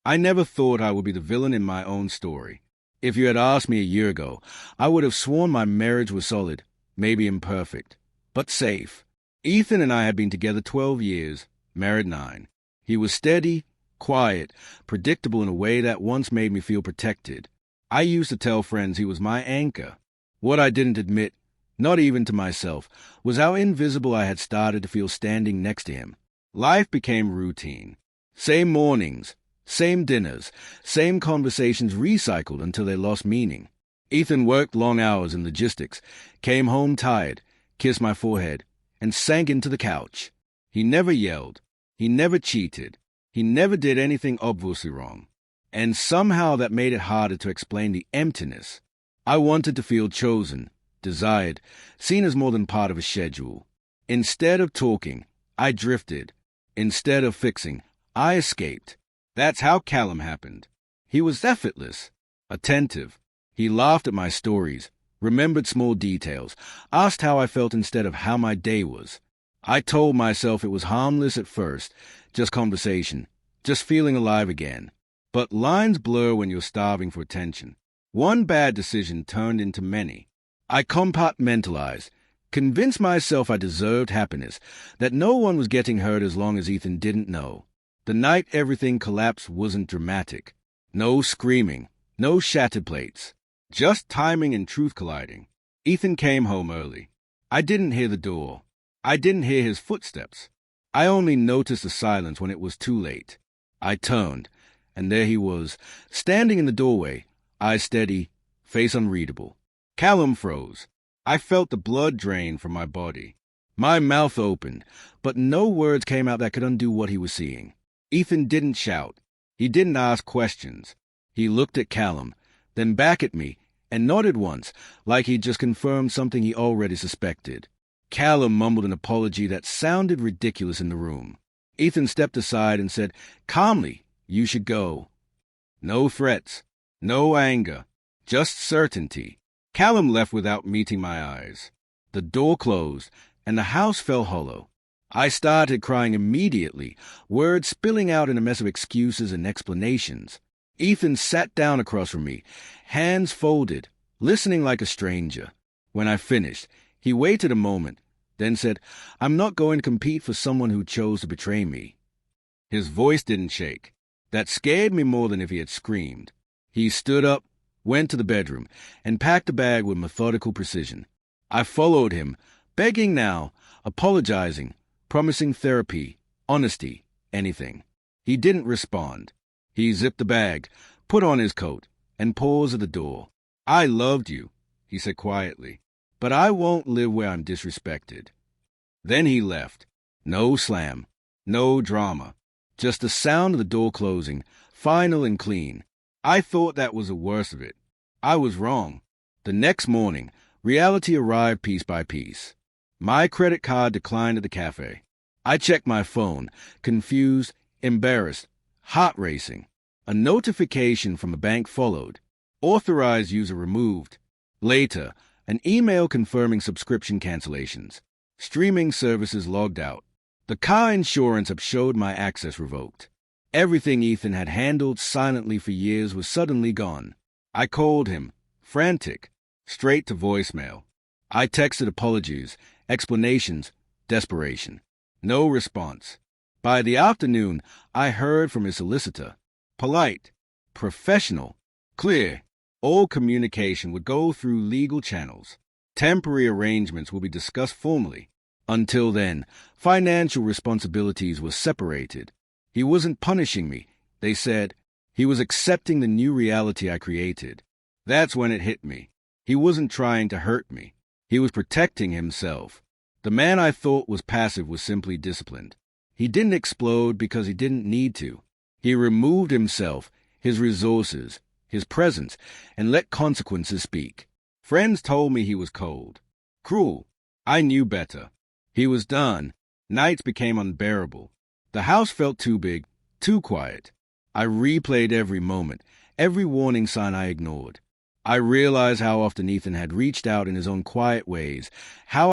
I never thought I would be the villain in my own story. If you had asked me a year ago, I would have sworn my marriage was solid, maybe imperfect, but safe. Ethan and I had been together 12 years, married 9. He was steady, quiet, predictable in a way that once made me feel protected. I used to tell friends he was my anchor. What I didn't admit, not even to myself, was how invisible I had started to feel standing next to him. Life became routine. Same mornings, same dinners, same conversations recycled until they lost meaning. Ethan worked long hours in logistics, came home tired, kissed my forehead, and sank into the couch. He never yelled. He never cheated. He never did anything obviously wrong. And somehow that made it harder to explain the emptiness. I wanted to feel chosen, desired, seen as more than part of a schedule. Instead of talking, I drifted. Instead of fixing, I escaped. That's how Callum happened. He was effortless, attentive. He laughed at my stories, remembered small details, asked how I felt instead of how my day was. I told myself it was harmless at first, just conversation, just feeling alive again. But lines blur when you're starving for attention. One bad decision turned into many. I compartmentalized, convinced myself I deserved happiness, that no one was getting hurt as long as Ethan didn't know. The night everything collapsed wasn't dramatic. No screaming, no shattered plates. Just timing and truth colliding. Ethan came home early. I didn't hear the door. I didn't hear his footsteps. I only noticed the silence when it was too late. I turned, and there he was, standing in the doorway, eyes steady, face unreadable. Callum froze. I felt the blood drain from my body. My mouth opened, but no words came out that could undo what he was seeing. Ethan didn't shout. He didn't ask questions. He looked at Callum, then back at me, and nodded once, like he'd just confirmed something he already suspected. Callum mumbled an apology that sounded ridiculous in the room. Ethan stepped aside and said, calmly, "You should go." No threats, no anger, just certainty. Callum left without meeting my eyes. The door closed, and the house fell hollow. I started crying immediately, words spilling out in a mess of excuses and explanations. Ethan sat down across from me, hands folded, listening like a stranger. When I finished, he waited a moment, then said, "I'm not going to compete for someone who chose to betray me." His voice didn't shake. That scared me more than if he had screamed. He stood up, went to the bedroom, and packed a bag with methodical precision. I followed him, begging now, apologizing, promising therapy, honesty, anything. He didn't respond. He zipped the bag, put on his coat, and paused at the door. "I loved you," he said quietly, "but I won't live where I'm disrespected." Then he left. No slam, no drama, just the sound of the door closing, final and clean. I thought that was the worst of it. I was wrong. The next morning, reality arrived piece by piece. My credit card declined at the cafe. I checked my phone, confused, embarrassed, heart racing. A notification from a bank followed. Authorized user removed. Later, an email confirming subscription cancellations. Streaming services logged out. The car insurance app showed my access revoked. Everything Ethan had handled silently for years was suddenly gone. I called him, frantic, straight to voicemail. I texted apologies, explanations, desperation. No response. By the afternoon, I heard from his solicitor. Polite, professional, clear. All communication would go through legal channels. Temporary arrangements will be discussed formally. Until then, financial responsibilities were separated. He wasn't punishing me, they said. He was accepting the new reality I created. That's when it hit me. He wasn't trying to hurt me. He was protecting himself. The man I thought was passive was simply disciplined. He didn't explode because he didn't need to. He removed himself, his resources, his presence, and let consequences speak. Friends told me he was cold, cruel. I knew better. He was done. Nights became unbearable. The house felt too big, too quiet. I replayed every moment, every warning sign I ignored. I realized how often Ethan had reached out in his own quiet ways, how